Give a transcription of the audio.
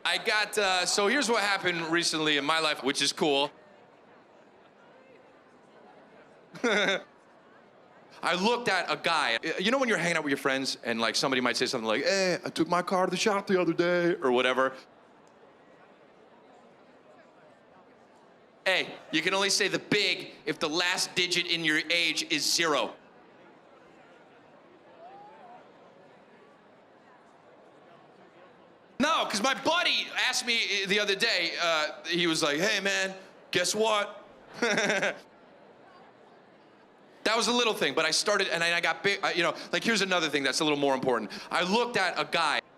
I got, so here's what happened recently in my life, which is cool. I looked at a guy. You know when you're hanging out with your friends and like somebody might say something like, hey, I took my car to the shop the other day, or whatever. Hey, you can only say the big if the last digit in your age is 0. No, because my buddy asked me the other day, he was like, hey man, guess what? That was a little thing, but I started, and I got big, you know, like here's another thing that's a little more important. I looked at a guy.